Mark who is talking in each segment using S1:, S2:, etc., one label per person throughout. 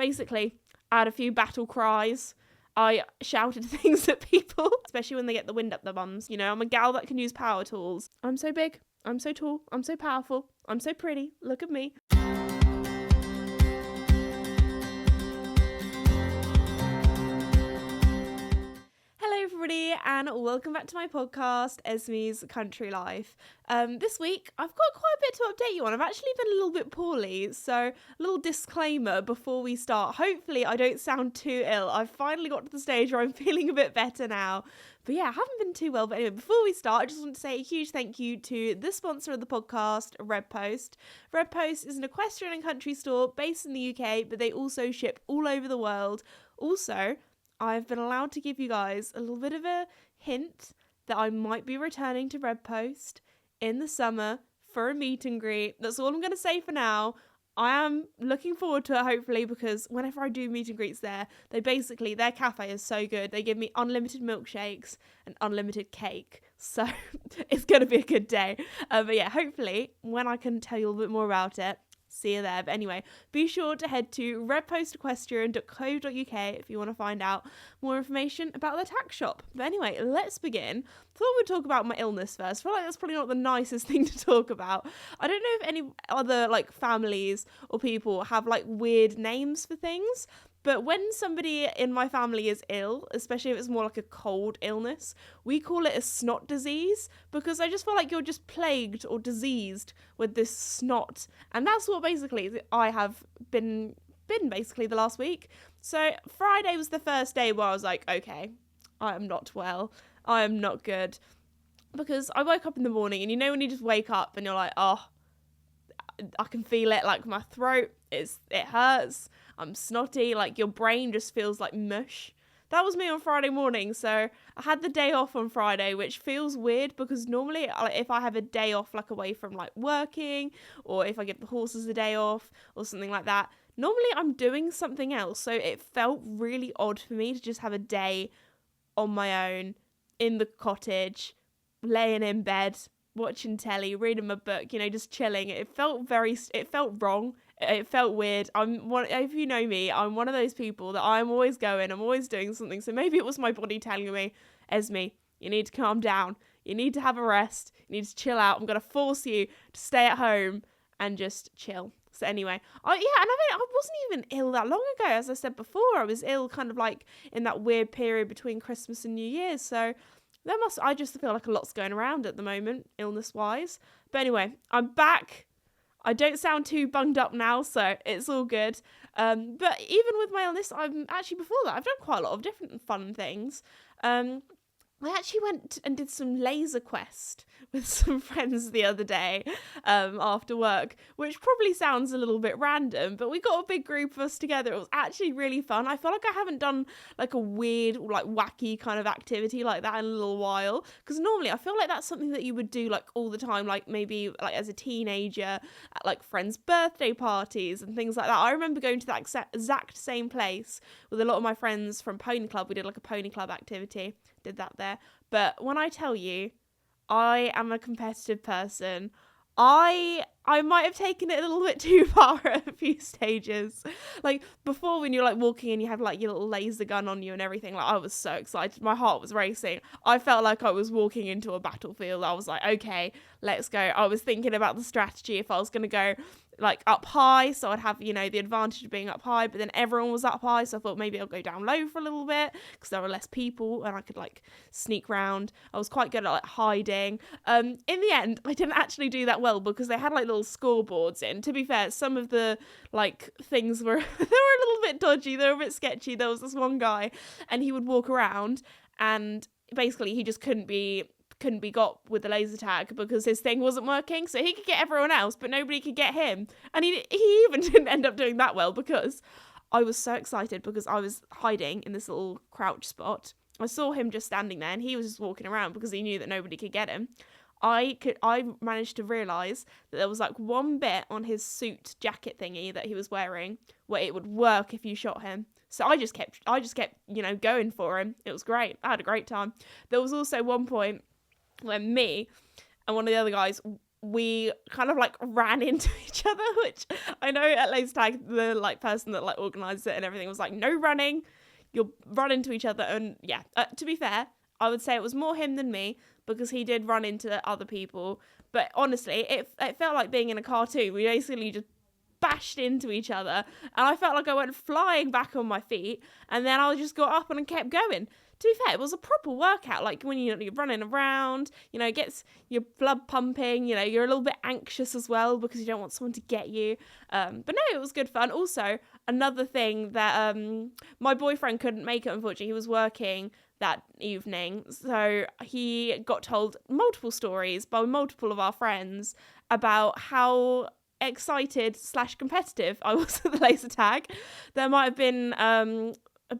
S1: basically, I had a few battle cries. I shouted things at people, especially when they get the wind up their bums. You know, I'm a gal that can use power tools. I'm so big. I'm so tall. I'm so powerful. I'm so pretty. Look at me. Hello everybody and welcome back to my podcast, Esme's Country Life. This week I've got quite a bit to update you on. I've actually been a little bit poorly, so a little disclaimer before we start. Hopefully I don't sound too ill. I've finally got to the stage where I'm feeling a bit better now. But yeah, I haven't been too well. But anyway, before we start, I just want to say a huge thank you to the sponsor of the podcast, Red Post. Red Post is an equestrian and country store based in the UK, but they also ship all over the world. Also, I've been allowed to give you guys a little bit of a hint that I might be returning to Red Post in the summer for a meet and greet. That's all I'm going to say for now. I am looking forward to it, hopefully, because whenever I do meet and greets there, their cafe is so good. They give me unlimited milkshakes and unlimited cake. So it's going to be a good day. But yeah, hopefully, when I can tell you a little bit more about it, see you there. But anyway, be sure to head to redpostequestrian.co.uk if you want to find out more information about the tack shop. But anyway, let's begin. Thought we'd talk about my illness first. I feel like that's probably not the nicest thing to talk about. I don't know if any other families or people have weird names for things. But when somebody in my family is ill, especially if it's more like a cold illness, we call it a snot disease because I just feel like you're just plagued or diseased with this snot. And that's what basically I have been basically the last week. So Friday was the first day where I was like, okay, I am not well. I am not good. Because I woke up in the morning and you know when you just wake up and you're like, oh, I can feel it, like my throat, it hurts. I'm snotty, your brain just feels like mush. That was me on Friday morning, so I had the day off on Friday, which feels weird because normally if I have a day off away from working, or if I give the horses a day off or something like that, normally I'm doing something else. So it felt really odd for me to just have a day on my own in the cottage, laying in bed, watching telly, reading my book, just chilling. It felt wrong. It felt weird. If you know me, I'm one of those people that I'm always going, I'm always doing something. So maybe it was my body telling me, Esme, you need to calm down. You need to have a rest. You need to chill out. I'm going to force you to stay at home and just chill. So anyway, I wasn't even ill that long ago. As I said before, I was ill kind of in that weird period between Christmas and New Year's. So I just feel like a lot's going around at the moment, illness-wise. But anyway, I'm back. I don't sound too bunged up now, so it's all good. But even with my illness, before that, I've done quite a lot of different fun things. I actually went and did some laser quest with some friends the other day after work, which probably sounds a little bit random, but we got a big group of us together. It was actually really fun. I feel like I haven't done a weird, wacky kind of activity like that in a little while, because normally I feel like that's something that you would do all the time, maybe as a teenager at friends' birthday parties and things like that. I remember going to that exact same place with a lot of my friends from Pony Club. We did a Pony Club activity. Did that there. But when I tell you I am a competitive person, I might have taken it a little bit too far at a few stages. Before, when you're walking and you have your little laser gun on you and everything, I was so excited. My heart was racing. I felt like I was walking into a battlefield. I was like, okay, let's go. I was thinking about the strategy if I was going to go up high, so I'd have the advantage of being up high, but then everyone was up high, so I thought maybe I'll go down low for a little bit because there were less people and I could sneak round. I was quite good at hiding. In the end, I didn't actually do that well because they had little scoreboards in. To be fair, some of the things were they were a little bit dodgy, they were a bit sketchy. There was this one guy and he would walk around and basically he just couldn't be got with the laser tag because his thing wasn't working, so he could get everyone else but nobody could get him, and he even didn't end up doing that well because I was so excited because I was hiding in this little crouch spot. I saw him just standing there and he was just walking around because he knew that nobody could get him. I managed to realise that there was one bit on his suit jacket thingy that he was wearing where it would work if you shot him. So I just kept going for him. It was great. I had a great time. There was also one point when me and one of the other guys we kind of like ran into each other, which I know at laser tag the like person that like organized it and everything was like, no running, you'll run into each other. And yeah, to be fair, I would say it was more him than me, because he did run into other people. But honestly, it felt like being in a cartoon. We basically just bashed into each other, and I felt like I went flying back on my feet, and then I just got up and kept going. To be fair, it was a proper workout, like when you're running around, it gets your blood pumping, you're a little bit anxious as well because you don't want someone to get you. But no, it was good fun. Also, another thing that my boyfriend couldn't make it, unfortunately. He was working that evening, so he got told multiple stories by multiple of our friends about how excited / competitive I was at the laser tag. There might have been a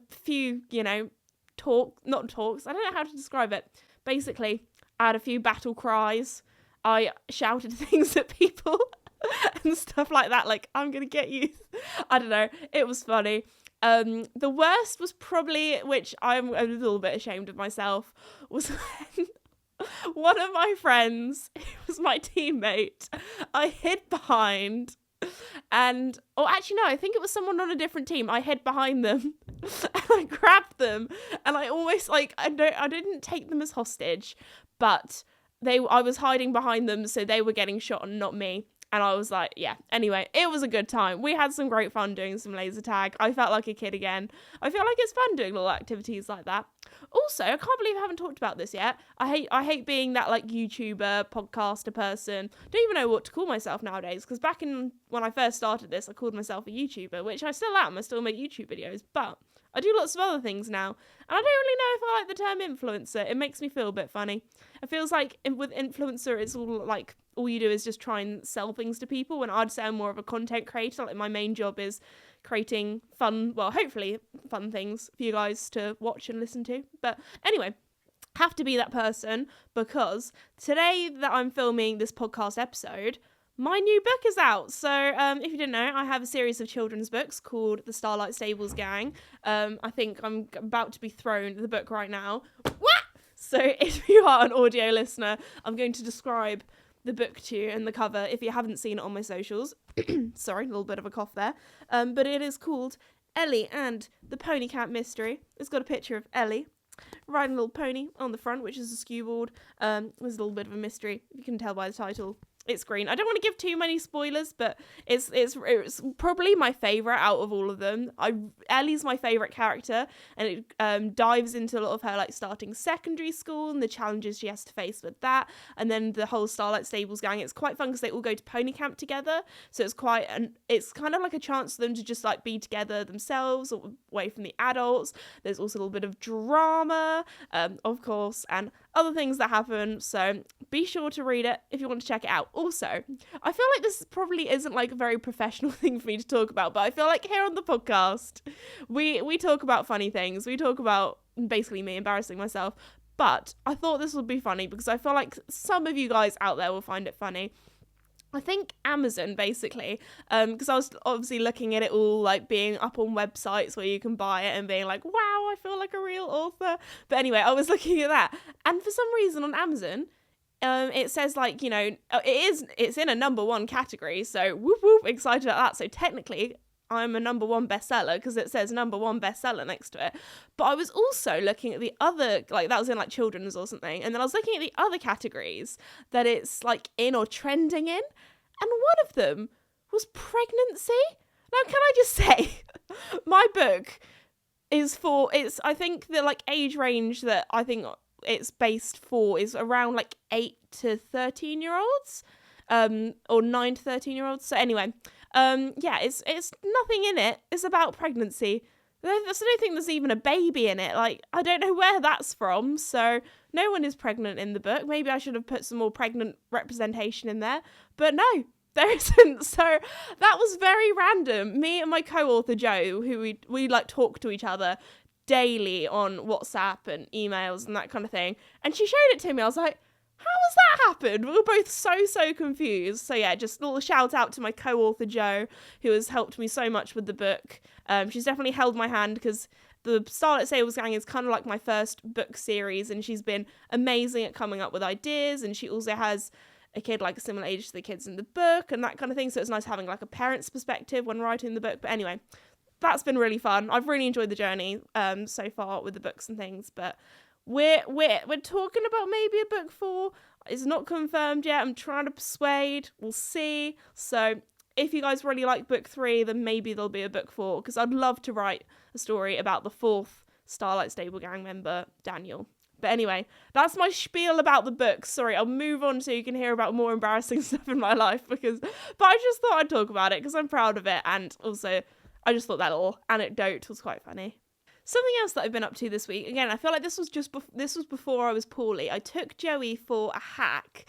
S1: few, not talks, I don't know how to describe it. Basically, I had a few battle cries. I shouted things at people and stuff like that, like, I'm gonna get you. I don't know, it was funny. The worst was probably, which I'm a little bit ashamed of myself, was when one of my friends, who was my teammate, I hid behind, and actually no, I think it was someone on a different team. I hid behind them and I grabbed them, and I almost I didn't take them as hostage, but I was hiding behind them, so they were getting shot and not me. And I was like, yeah. Anyway, it was a good time. We had some great fun doing some laser tag. I felt like a kid again. I feel like it's fun doing little activities like that. Also, I can't believe I haven't talked about this yet. I hate being that like YouTuber, podcaster person. Don't even know what to call myself nowadays, because back when I first started this, I called myself a YouTuber, which I still am. I still make YouTube videos, but I do lots of other things now. And I don't really know if I like the term influencer. It makes me feel a bit funny. It feels like with influencer, it's all like, all you do is just try and sell things to people, when I'd say I'm more of a content creator. Like, my main job is creating fun, well, hopefully fun things for you guys to watch and listen to. But anyway, have to be that person, because today that I'm filming this podcast episode, my new book is out. So if you didn't know, I have a series of children's books called The Starlight Stables Gang. I think I'm about to be thrown the book right now. What? So if you are an audio listener, I'm going to describe the book to you and the cover if you haven't seen it on my socials. Sorry, a little bit of a cough there. But it is called Ellie and the Pony Camp Mystery. It's got a picture of Ellie riding a little pony on the front, which is a skew board. There's a little bit of a mystery, if you can tell by the title. It's green. I don't want to give too many spoilers, but it's probably my favourite out of all of them. Ellie's my favourite character, and it dives into a lot of her like starting secondary school and the challenges she has to face with that, and then the whole Starlight Stables gang. It's quite fun because they all go to pony camp together, so it's kind of like a chance for them to just like be together themselves, away from the adults. There's also a little bit of drama, of course, and other things that happen, so be sure to read it if you want to check it out. Also, I feel like this probably isn't like a very professional thing for me to talk about, but I feel like here on the podcast, we talk about funny things. We talk about basically me embarrassing myself, but I thought this would be funny because I feel like some of you guys out there will find it funny. I think Amazon, basically, because I was obviously looking at it all, like, being up on websites where you can buy it and being like, wow, I feel like a real author. But anyway, I was looking at that. And for some reason on Amazon, it says, like, it's in a #1 category. So, whoop, whoop, excited at that. So, technically, I'm a #1 bestseller because it says #1 bestseller next to it. But I was also looking at the other, like, that was in like children's or something. And then I was looking at the other categories that it's like in or trending in. And one of them was pregnancy. Now, can I just say, my book is I think the like age range that I think it's based for is around like 8 to 13 year olds, or 9 to 13 year olds. So anyway, it's nothing in it. It's about pregnancy. I don't think there's even a baby in it. Like, I don't know where that's from. So no one is pregnant in the book. Maybe I should have put some more pregnant representation in there. But no, there isn't. So that was very random. Me and my co-author Joe, who we like talk to each other daily on WhatsApp and emails and that kind of thing. And she showed it to me. I was like, how has that happened? We were both so confused. So yeah, just a little shout out to my co-author Jo, who has helped me so much with the book. She's definitely held my hand because the Starlight Stables Gang is kind of like my first book series, and she's been amazing at coming up with ideas. And she also has a kid like a similar age to the kids in the book and that kind of thing. So it's nice having like a parent's perspective when writing the book. But anyway, that's been really fun. I've really enjoyed the journey so far with the books and things. But we're talking about maybe a book 4. It's not confirmed yet. I'm trying to persuade. We'll see. So if you guys really like book 3, then maybe there'll be a book 4, because I'd love to write a story about the 4th Starlight Stable gang member, Daniel. But anyway, that's my spiel about the books. Sorry, I'll move on so you can hear about more embarrassing stuff in my life, but I just thought I'd talk about it because I'm proud of it, and also I just thought that little anecdote was quite funny. Something else that I've been up to this week, again, I feel like this was before I was poorly. I took Joey for a hack,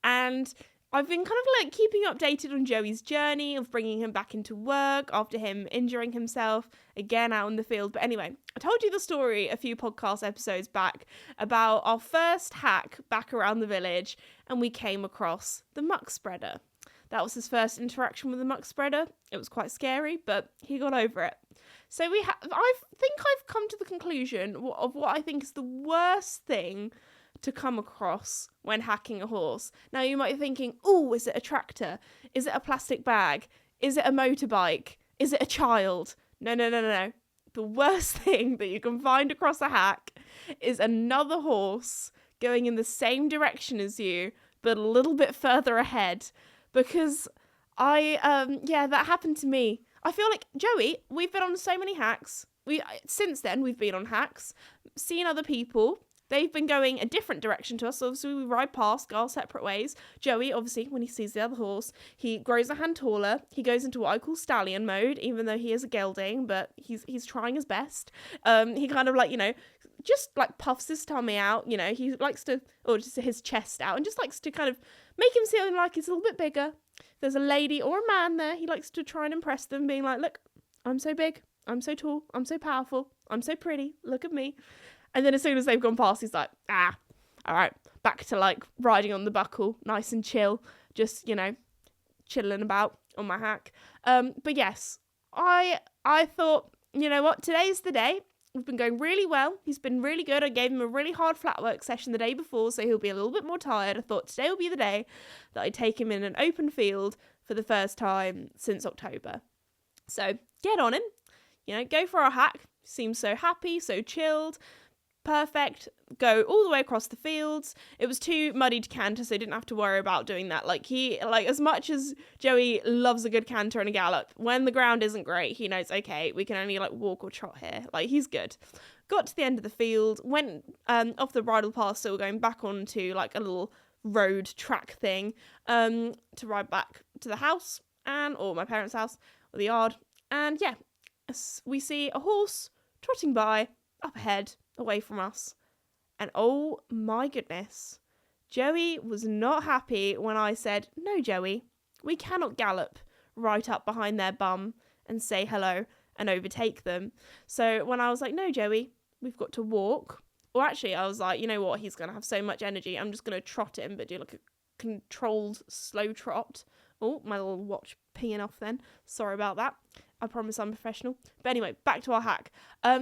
S1: and I've been kind of like keeping updated on Joey's journey of bringing him back into work after him injuring himself again out in the field. But anyway, I told you the story a few podcast episodes back about our first hack back around the village, and we came across the muck spreader. That was his first interaction with the muck spreader. It was quite scary, but he got over it. So I think I've come to the conclusion of what I think is the worst thing to come across when hacking a horse. Now you might be thinking, oh, is it a tractor? Is it a plastic bag? Is it a motorbike? Is it a child? No. The worst thing that you can find across a hack is another horse going in the same direction as you, but a little bit further ahead. Because that happened to me. I feel like, Joey, we've been on so many hacks. Since then, we've been on hacks, seen other people. They've been going a different direction to us. So obviously, we ride past, go our separate ways. Joey, obviously, when he sees the other horse, he grows a hand taller. He goes into what I call stallion mode, even though he is a gelding, but he's trying his best. He kind of just like puffs his tummy out. He likes to, or just his chest out, and just likes to kind of make him feel like he's a little bit bigger. If there's a lady or a man there, he likes to try and impress them, being like, look, I'm so big, I'm so tall, I'm so powerful, I'm so pretty, look at me. And then as soon as they've gone past, he's like, all right, back to like riding on the buckle, nice and chill, just, chilling about on my hack. But yes, I thought, you know what, today's the day. We've been going really well. He's been really good. I gave him a really hard flat work session the day before, so he'll be a little bit more tired. I thought today will be the day that I take him in an open field for the first time since October. So get on him, go for our hack. Seems so happy, so chilled. Perfect. Go all the way across the fields. It was too muddy to canter, so he didn't have to worry about doing that. As much as Joey loves a good canter and a gallop, when the ground isn't great, he knows, okay, we can only walk or trot here. He's good. Got to the end of the field, went off the bridle path, so we're going back onto a little road track thing to ride back to the house or my parents' house or the yard. And yeah, we see a horse trotting by up ahead, away from us, and oh my goodness, Joey was not happy when I said, no Joey, we cannot gallop right up behind their bum and say hello and overtake them. So when I was like, no Joey, we've got to walk, or actually I was like, you know what, he's gonna have so much energy, I'm just gonna trot him, but do a controlled slow trot. Oh, my little watch pinging off then, sorry about that, I promise I'm professional. But anyway, back to our hack.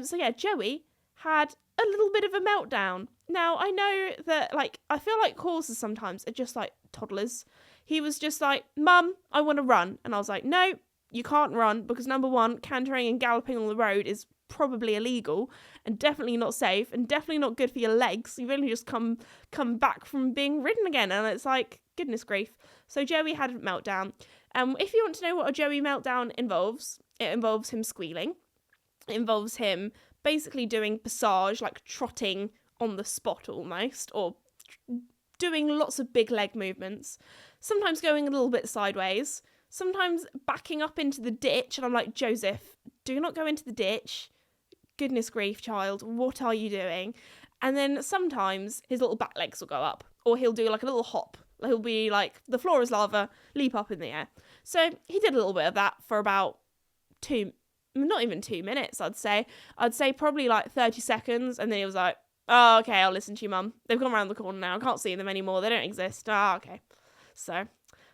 S1: So yeah, Joey had a little bit of a meltdown. Now, I know that, I feel like horses sometimes are just like toddlers. He was just like, Mum, I want to run. And I was like, no, you can't run, because number one, cantering and galloping on the road is probably illegal and definitely not safe and definitely not good for your legs. You've only just come back from being ridden again, and it's like, goodness grief. So Joey had a meltdown. If you want to know what a Joey meltdown involves, it involves him squealing. It involves him basically doing passage, trotting on the spot almost, or doing lots of big leg movements, sometimes going a little bit sideways, sometimes backing up into the ditch, and I'm like, Joseph, do not go into the ditch. Goodness grief, child, what are you doing? And then sometimes his little back legs will go up, or he'll do a little hop. He'll be like, the floor is lava, leap up in the air. So he did a little bit of that for about not even 2 minutes, I'd say probably 30 seconds, and then he was like, oh, okay, I'll listen to you, Mum. They've gone around the corner now, I can't see them anymore, they don't exist. Okay. So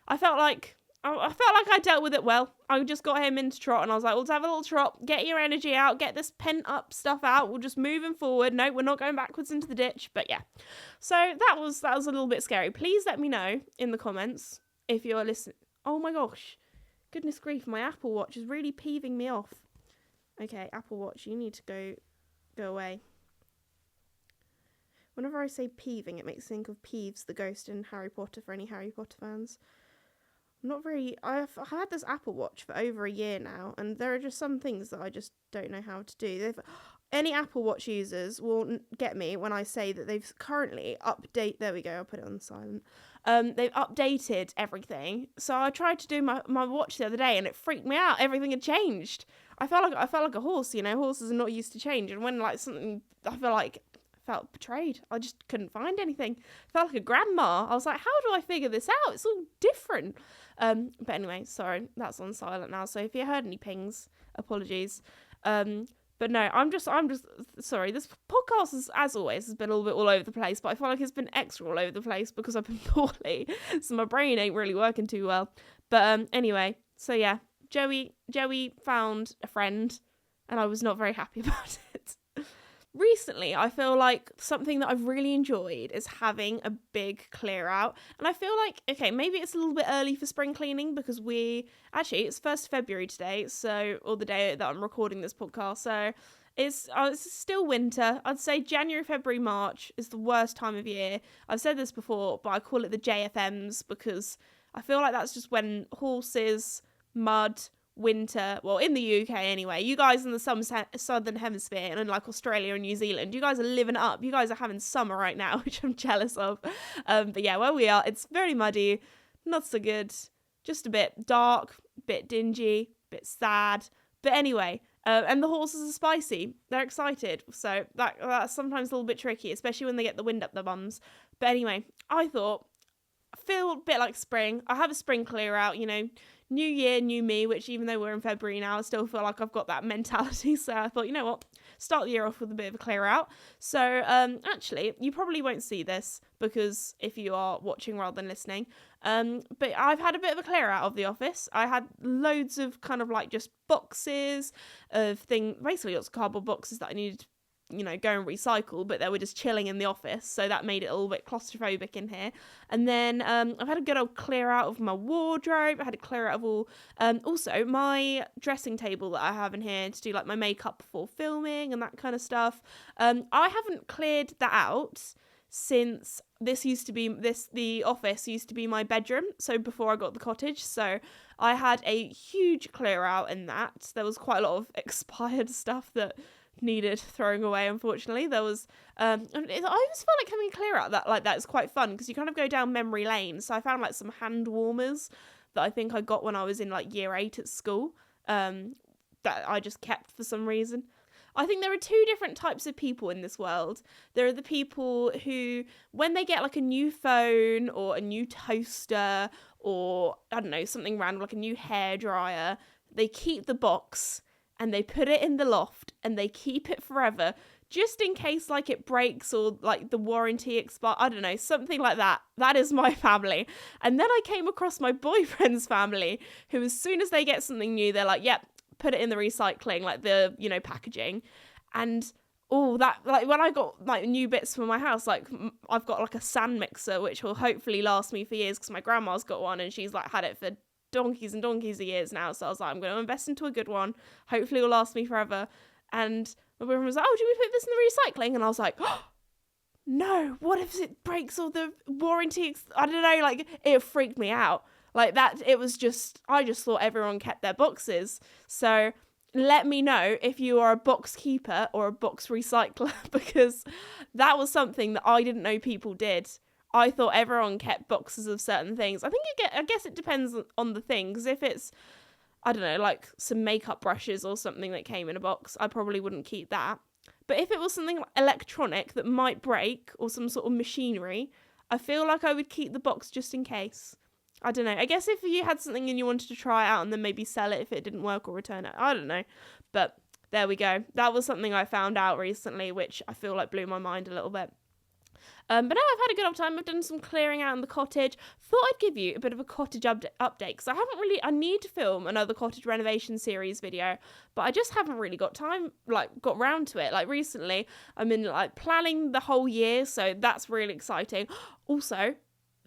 S1: I felt like I felt like I dealt with it well. I just got him into trot and I was like, let's have a little trot, get your energy out, get this pent up stuff out. We're just moving forward. No, we're not going backwards into the ditch. But yeah, so that was a little bit scary. Please let me know in the comments if you're listening. Oh my gosh, goodness grief, my Apple Watch is really peeving me off. Okay, Apple Watch, you need to go away. Whenever I say peeving, it makes me think of Peeves the ghost in Harry Potter, for any Harry Potter fans. I've had this Apple Watch for over a year now, and there are just some things that I just don't know how to do. Any Apple Watch users will get me when I say that they've currently there we go, I'll put it on silent. They've updated everything. So I tried to do my watch the other day and it freaked me out. Everything had changed. I felt like a horse, horses are not used to change. And when I felt betrayed. I just couldn't find anything. I felt like a grandma. I was like, how do I figure this out? It's all different. But anyway, sorry, that's on silent now. So if you heard any pings, apologies. But no, I'm just sorry. This podcast, as always, has been a little bit all over the place, but I feel like it's been extra all over the place because I've been poorly. So my brain ain't really working too well. But anyway, so yeah, Joey found a friend and I was not very happy about it. Recently, I feel like something that I've really enjoyed is having a big clear out. And I feel like, okay, maybe it's a little bit early for spring cleaning because it's 1st February today, or the day that I'm recording this podcast. So it's still winter. I'd say January, February, March is the worst time of year. I've said this before, but I call it the JFMs because I feel like that's just when horses, mud, winter, well, in the UK anyway, you guys in the southern hemisphere and in like Australia and New Zealand, you guys are living up. You guys are having summer right now, which I'm jealous of. But yeah, where we are, it's very muddy, not so good, just a bit dark, bit dingy, bit sad. But anyway, and the horses are spicy. They're excited. So that's sometimes a little bit tricky, especially when they get the wind up their bums. But anyway, I feel a bit like spring. I have a spring clear out, new year, new me, which even though we're in February now, I still feel like I've got that mentality. So I thought, you know what, start the year off with a bit of a clear out. So actually, you probably won't see this because if you are watching rather than listening, but I've had a bit of a clear out of the office. I had loads of kind of like just boxes of basically lots of cardboard boxes that I needed to go and recycle, but they were just chilling in the office, so that made it a little bit claustrophobic in here. And then I've had a good old clear out of my wardrobe. I had a clear out of all also my dressing table that I have in here to do like my makeup before filming and that kind of stuff. I haven't cleared that out since the office used to be my bedroom, so before I got the cottage. So I had a huge clear out in that. There was quite a lot of expired stuff that needed throwing away, unfortunately. There was I always felt like having a clear out that is quite fun because you kind of go down memory lane. So I found like some hand warmers that I think I got when I was in like year 8 at school, that I just kept for some reason. I think there are two different types of people in this world. There are the people who, when they get like a new phone or a new toaster or I don't know, something random like a new hairdryer, they keep the box and they put it in the loft and they keep it forever just in case like it breaks or like the warranty expires. I don't know, something like that. That is my family. And then I came across my boyfriend's family who, as soon as they get something new, they're like, yep, put it in the recycling, like the, packaging. And that, like when I got like new bits for my house, like I've got like a sand mixer, which will hopefully last me for years because my grandma's got one and she's like had it for donkeys and donkeys of years now. So I was like, I'm going to invest into a good one. Hopefully it'll last me forever. And my boyfriend was like, oh, do we put this in the recycling? And I was like, oh, no, what if it breaks all the warranty? I don't know, like it freaked me out. Like that, I just thought everyone kept their boxes. So let me know if you are a box keeper or a box recycler, because that was something that I didn't know people did. I thought everyone kept boxes of certain things. I guess it depends on the thing, because if it's, I don't know, like some makeup brushes or something that came in a box, I probably wouldn't keep that. But if it was something electronic that might break or some sort of machinery, I feel like I would keep the box just in case. I don't know. I guess if you had something and you wanted to try it out and then maybe sell it if it didn't work or return it. I don't know. But there we go. That was something I found out recently, which I feel like blew my mind a little bit. But no, I've had a good old time. I've done some clearing out in the cottage. Thought I'd give you a bit of a cottage update because I need to film another cottage renovation series video, but I just haven't really got round to it. Like recently, I'm in like planning the whole year, so that's really exciting. Also,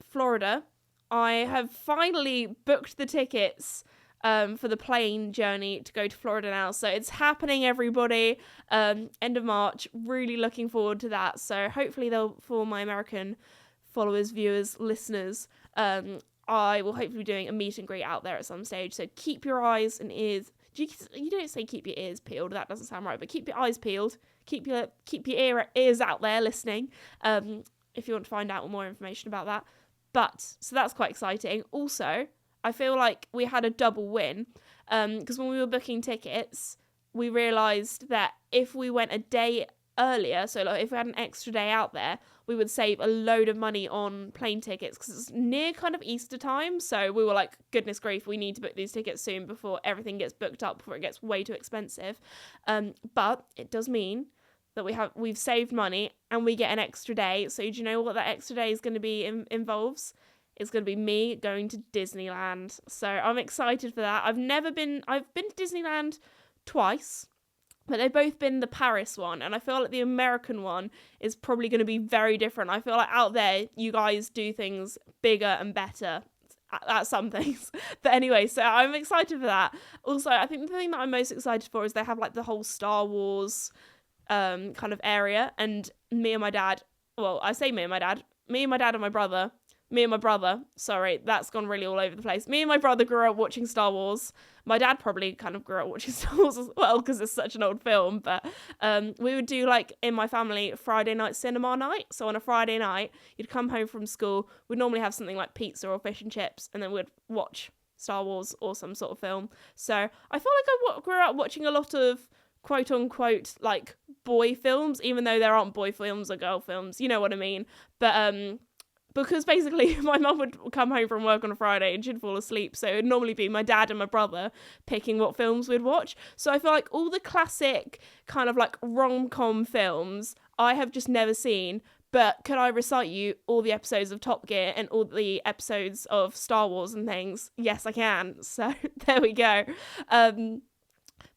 S1: Florida, I have finally booked the tickets for the plane journey to go to Florida now. So it's happening, everybody. End of March. Really looking forward to that. So hopefully for my American followers, viewers, listeners, I will hopefully be doing a meet and greet out there at some stage. So keep your eyes and ears. You don't say keep your ears peeled. That doesn't sound right. But keep your eyes peeled. Keep your ears out there listening. If you want to find out more information about that. So that's quite exciting. Also, I feel like we had a double win because when we were booking tickets, we realised that if we went a day earlier, so like if we had an extra day out there, we would save a load of money on plane tickets because it's near kind of Easter time. So we were like, goodness grief, we need to book these tickets soon before everything gets booked up, before it gets way too expensive. But it does mean that we've saved money and we get an extra day. So do you know what that extra day is going to be involves? It's going to be me going to Disneyland. So I'm excited for that. I've been to Disneyland twice, but they've both been the Paris one. And I feel like the American one is probably going to be very different. I feel like out there, you guys do things bigger and better at some things. But anyway, so I'm excited for that. Also, I think the thing that I'm most excited for is they have like the whole Star Wars kind of area. And me and my dad, well, I say me and my dad and my brother, sorry, that's gone really all over the place. Me and my brother grew up watching Star Wars. My dad probably kind of grew up watching Star Wars as well because it's such an old film. But we would do like in my family Friday night cinema night. So on a Friday night, you'd come home from school. We'd normally have something like pizza or fish and chips, and then we'd watch Star Wars or some sort of film. So I feel like I grew up watching a lot of quote unquote like boy films, even though there aren't boy films or girl films. You know what I mean? But because basically my mum would come home from work on a Friday and she'd fall asleep. So it would normally be my dad and my brother picking what films we'd watch. So I feel like all the classic kind of like rom-com films I have just never seen. But could I recite you all the episodes of Top Gear and all the episodes of Star Wars and things? Yes, I can. So there we go.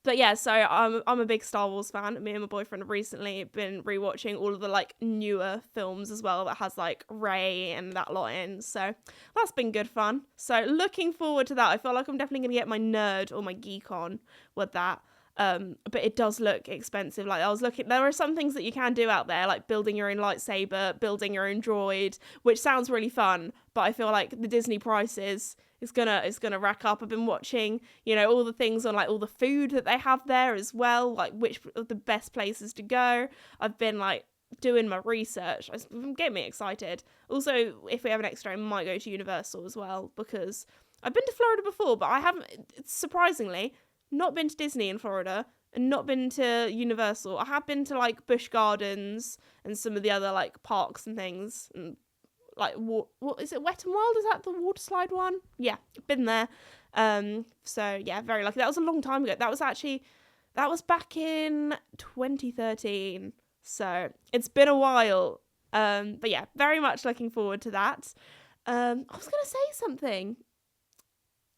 S1: But yeah, so I'm a big Star Wars fan. Me and my boyfriend have recently been rewatching all of the like newer films as well that has like Rey and that lot in. So that's been good fun. So looking forward to that. I feel like I'm definitely gonna get my nerd or my geek on with that. But it does look expensive. Like I was looking, there are some things that you can do out there, like building your own lightsaber, building your own droid, which sounds really fun. But I feel like the Disney prices is gonna rack up. I've been watching, all the things on like all the food that they have there as well, like which are the best places to go. I've been like doing my research. It's getting me excited. Also, if we have an extra, I might go to Universal as well because I've been to Florida before, but I haven't, surprisingly, not been to Disney in Florida and not been to Universal. I have been to like Busch Gardens and some of the other like parks and things, and like what is it, Wet and Wild, is that the water slide one? Yeah, been there. So yeah, very lucky. That was a long time ago. That was back in 2013, so it's been a while. But yeah, very much looking forward to that. I was gonna say something.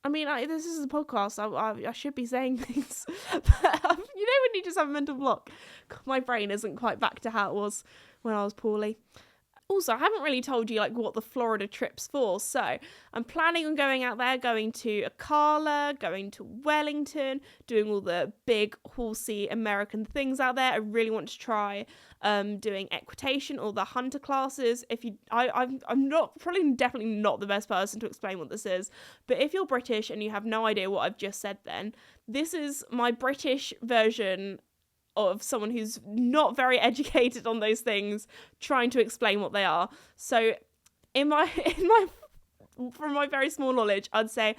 S1: I mean, this is a podcast. I should be saying things, but when you just have a mental block, God, my brain isn't quite back to how it was when I was poorly. Also, I haven't really told you like what the Florida trip's for, so I'm planning on going out there, going to Ocala, going to Wellington, doing all the big horsey American things out there. I really want to try doing equitation or the hunter classes. I'm definitely not the best person to explain what this is, but if you're British and you have no idea what I've just said, then this is my British version of someone who's not very educated on those things trying to explain what they are. So from my very small knowledge, I'd say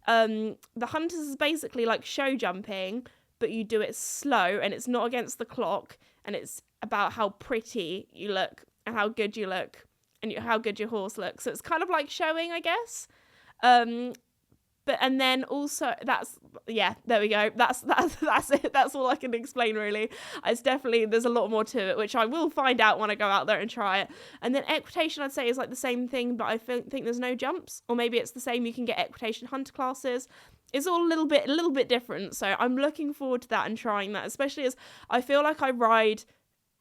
S1: the hunters is basically like show jumping, but you do it slow and it's not against the clock, and it's about how pretty you look and how good you look and how good your horse looks. So it's kind of like showing, I guess. But and then also there we go. That's it. That's all I can explain really. It's definitely, there's a lot more to it, which I will find out when I go out there and try it. And then equitation, I'd say, is like the same thing, but I think there's no jumps, or maybe it's the same. You can get equitation hunter classes. It's all a little bit different. So I'm looking forward to that and trying that, especially as I feel like I ride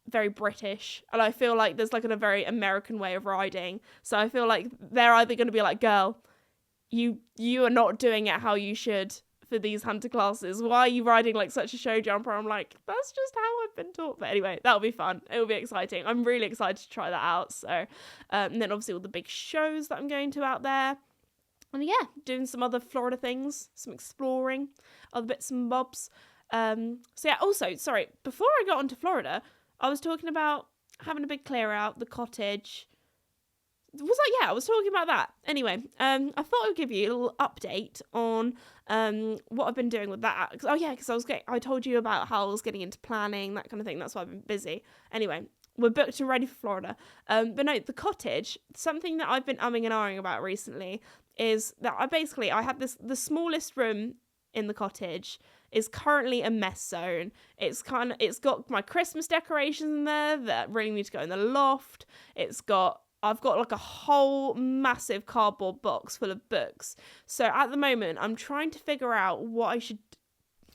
S1: very British, and I feel like there's like a very American way of riding. So I feel like they're either going to be like, girl, you are not doing it how you should for these hunter classes. Why are you riding like such a show jumper? I'm like, that's just how I've been taught. But anyway, that'll be fun. It'll be exciting. I'm really excited to try that out. So, and then obviously all the big shows that I'm going to out there. And yeah, doing some other Florida things, some exploring, other bits and bobs. So yeah, also, sorry, before I got onto Florida, I was talking about having a big clear out, the cottage. I was talking about that. Anyway, I thought I would give you a little update on what I've been doing with that. Because I told you about how I was getting into planning, that kind of thing. That's why I've been busy. Anyway, we're booked and ready for Florida. But no, the cottage, something that I've been umming and ahhing about recently is that I had the smallest room in the cottage is currently a mess zone. It's got my Christmas decorations in there that really need to go in the loft. I've got like a whole massive cardboard box full of books. So at the moment, I'm trying to figure out what I should...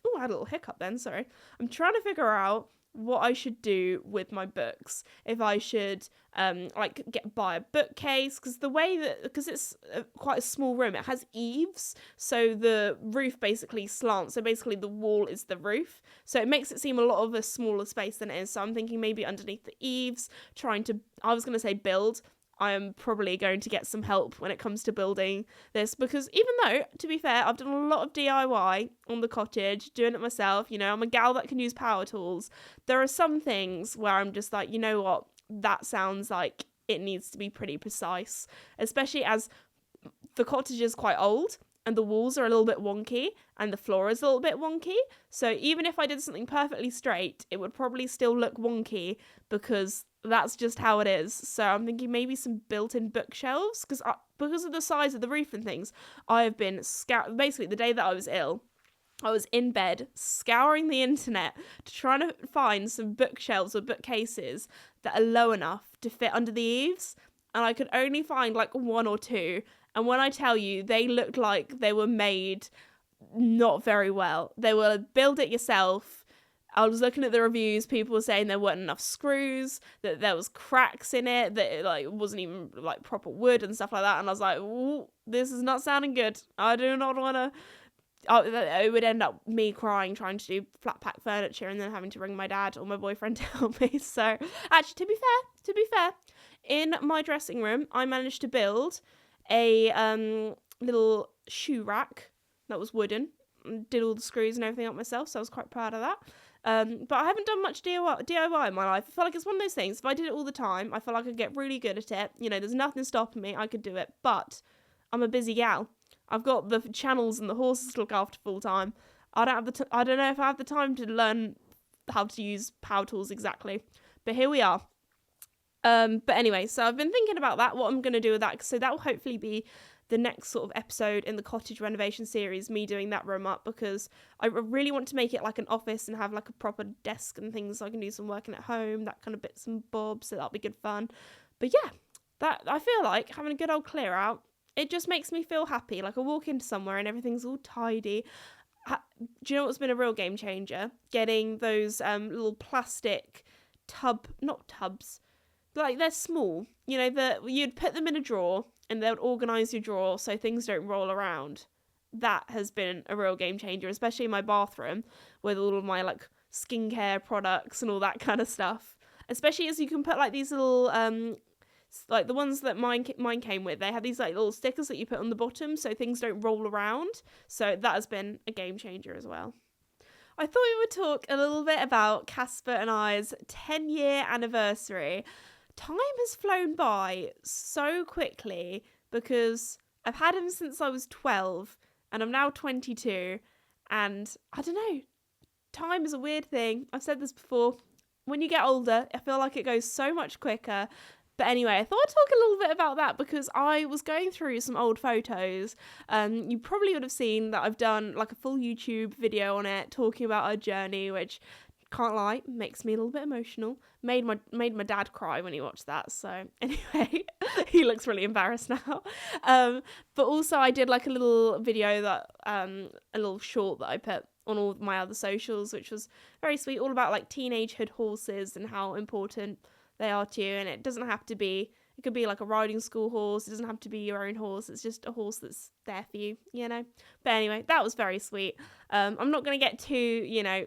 S1: Oh, I had a little hiccup then, sorry. I'm trying to figure out what I should do with my books. If I should buy a bookcase, because it's quite a small room, it has eaves, so the roof basically slants, so basically the wall is the roof, so it makes it seem a lot of a smaller space than it is. So I'm thinking maybe underneath the eaves, I was going to say build. I am probably going to get some help when it comes to building this, because even though, to be fair, I've done a lot of DIY on the cottage, doing it myself, I'm a gal that can use power tools, there are some things where I'm just like, you know what, that sounds like it needs to be pretty precise, especially as the cottage is quite old and the walls are a little bit wonky and the floor is a little bit wonky. So even if I did something perfectly straight, it would probably still look wonky because that's just how it is. So I'm thinking maybe some built-in bookshelves, because of the size of the roof and things, I have been basically the day that I was ill, I was in bed scouring the internet to try to find some bookshelves or bookcases that are low enough to fit under the eaves, and I could only find like one or two, and when I tell you, they looked like they were made not very well. They were build it yourself. I was looking at the reviews, people were saying there weren't enough screws, that there was cracks in it, that it wasn't even proper wood and stuff like that, and I was like, ooh, this is not sounding good. I do not want to... it would end up me crying trying to do flat pack furniture and then having to ring my dad or my boyfriend to help me. So actually, to be fair, in my dressing room, I managed to build a little shoe rack that was wooden. Did all the screws and everything up myself, so I was quite proud of that. But I haven't done much DIY in my life. I feel like it's one of those things, if I did it all the time, I feel like I'd get really good at it. There's nothing stopping me, I could do it. But I'm a busy gal. I've got the channels and the horses to look after full time. I don't know if I have the time to learn how to use power tools exactly. But here we are. But anyway, so I've been thinking about that, what I'm going to do with that. So that will hopefully be the next sort of episode in the cottage renovation series, me doing that room up, because I really want to make it like an office and have like a proper desk and things so I can do some working at home, that kind of bits and bobs, so that'll be good fun. But yeah, that I feel like having a good old clear out, it just makes me feel happy. Like I walk into somewhere and everything's all tidy. Do you know what's been a real game changer? Getting those little plastic not tubs, like they're small, you'd put them in a drawer and they would organise your drawer so things don't roll around. That has been a real game changer, especially in my bathroom with all of my like skincare products and all that kind of stuff. Especially as you can put like these little like the ones that mine came with, they have these like little stickers that you put on the bottom so things don't roll around. So that has been a game changer as well. I thought we would talk a little bit about Casper and I's 10-year anniversary. Time has flown by so quickly because I've had him since I was 12 and I'm now 22, and I don't know, time is a weird thing. I've said this before. When you get older, I feel like it goes so much quicker, But anyway, I thought I'd talk a little bit about that because I was going through some old photos. You probably would have seen that I've done like a full YouTube video on it talking about our journey, which, can't lie, makes me a little bit emotional. Made my dad cry when he watched that. So anyway, he looks really embarrassed now. But also I did like a little video that a little short that I put on all of my other socials, which was very sweet, all about like teenagehood horses and how important they are to you. And it doesn't have to be, it could be like a riding school horse, it doesn't have to be your own horse, it's just a horse that's there for you, you know. But anyway, that was very sweet. I'm not going to get too, you know,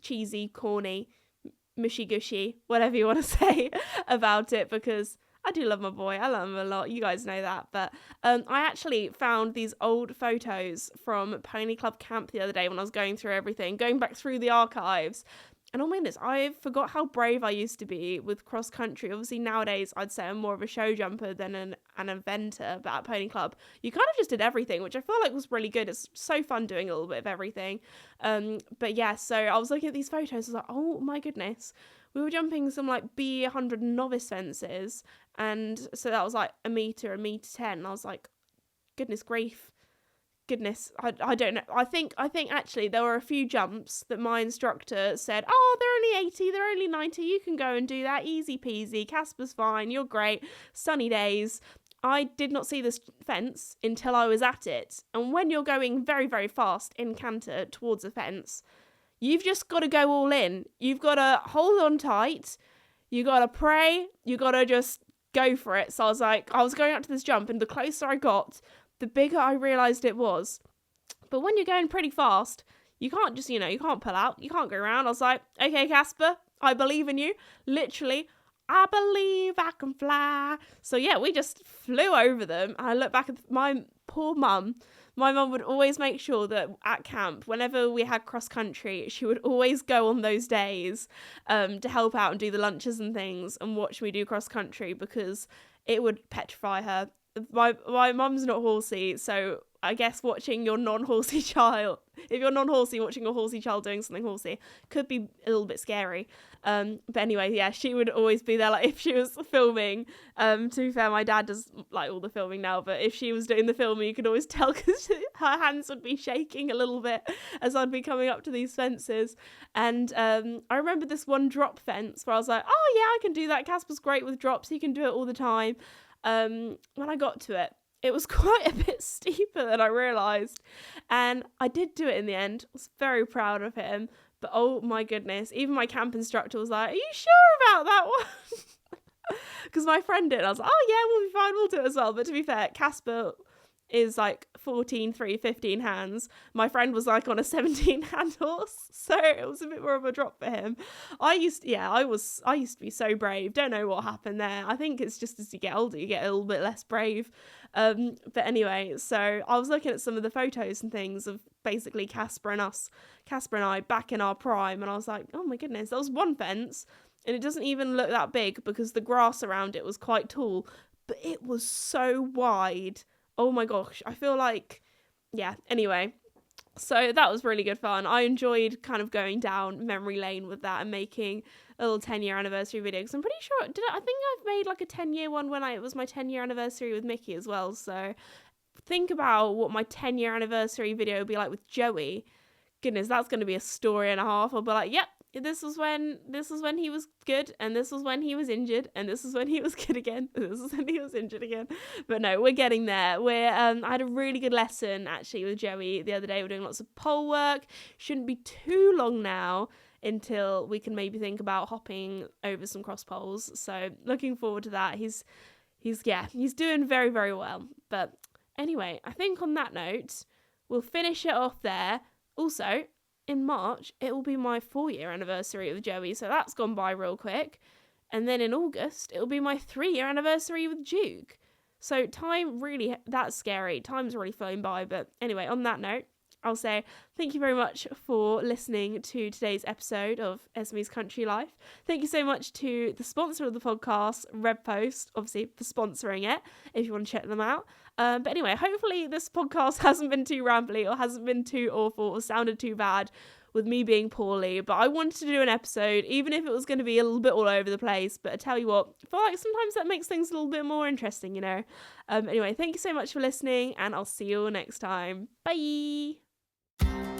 S1: cheesy, corny, mushy gushy, whatever you want to say about it, because I do love my boy, I love him a lot, you guys know that. But I actually found these old photos from Pony Club camp the other day when I was going through everything, going back through the archives. And oh my goodness, I forgot how brave I used to be with cross country. Obviously nowadays I'd say I'm more of a show jumper than an eventer, but at Pony Club you kind of just did everything, which I feel like was really good. It's so fun doing a little bit of everything. But yeah, so I was looking at these photos, I was like, oh my goodness, we were jumping some like B100 novice fences, and so that was like a meter 10, and I was like, goodness grief. Goodness, I don't know. I think actually there were a few jumps that my instructor said, oh, they're only 80, they're only 90, you can go and do that, easy peasy, Casper's fine, you're great, sunny days. I did not see this fence until I was at it. And when you're going very, very fast in canter towards a fence, you've just got to go all in. You've got to hold on tight, you got to pray, you got to just go for it. So I was going up to this jump, and the closer I got, the bigger I realised it was. But when you're going pretty fast, you can't just, you know, you can't pull out, you can't go around. I was like, okay, Casper, I believe in you. Literally, I believe I can fly. So yeah, we just flew over them. I look back at my poor mum. My mum would always make sure that at camp, whenever we had cross country, she would always go on those days to help out and do the lunches and things and watch me do cross country, because it would petrify her. My mum's not horsey, so I guess watching your non-horsey child, if you're non-horsey, watching your horsey child doing something horsey could be a little bit scary. But anyway, yeah, she would always be there, like if she was filming. To be fair, my dad does like all the filming now, but if she was doing the filming, you could always tell because her hands would be shaking a little bit as I'd be coming up to these fences. And I remember this one drop fence where I was like, oh yeah, I can do that. Casper's great with drops, he can do it all the time. When I got to it was quite a bit steeper than I realised, and I did do it in the end. I was very proud of him, but oh my goodness, even my camp instructor was like, are you sure about that one? Because my friend did. I was like, oh yeah, we'll be fine, we'll do it as well. But to be fair, Casper is like 14, 3, 15 hands. My friend was like on a 17 hand horse, so it was a bit more of a drop for him. I used to be so brave. Don't know what happened there. I think it's just as you get older, you get a little bit less brave. But anyway, so I was looking at some of the photos and things of basically Casper and I back in our prime, and I was like, oh my goodness, there was one fence, and it doesn't even look that big because the grass around it was quite tall, but it was so wide. Oh my gosh, I feel like, yeah, anyway. So that was really good fun. I enjoyed kind of going down memory lane with that and making a little 10-year anniversary video. Because I'm pretty sure, I think I've made like a 10-year one when it was my 10-year anniversary with Mickey as well. So think about what my 10-year anniversary video would be like with Joey. Goodness, that's going to be a story and a half. I'll be like, yep, this was when he was good, and this was when he was injured, and this is when he was good again, and this is when he was injured again. But no, we're getting there. I had a really good lesson actually with Joey the other day. We're doing lots of pole work. Shouldn't be too long now until we can maybe think about hopping over some cross poles. So looking forward to that. He's doing very, very well. But anyway, I think on that note, we'll finish it off there. Also, in March, it will be my 4-year anniversary with Joey, so that's gone by real quick. And then in August, it'll be my 3-year anniversary with Duke. So time really, that's scary. Time's really flown by. But anyway, on that note, I'll say thank you very much for listening to today's episode of Esme's Country Life. Thank you so much to the sponsor of the podcast, Red Post, obviously, for sponsoring it, if you want to check them out. But anyway, hopefully this podcast hasn't been too rambly or hasn't been too awful or sounded too bad. with me being poorly, but I wanted to do an episode, even if it was going to be a little bit all over the place. But I tell you what, I feel like sometimes that makes things a little bit more interesting, Anyway, thank you so much for listening, and I'll see you all next time. Bye!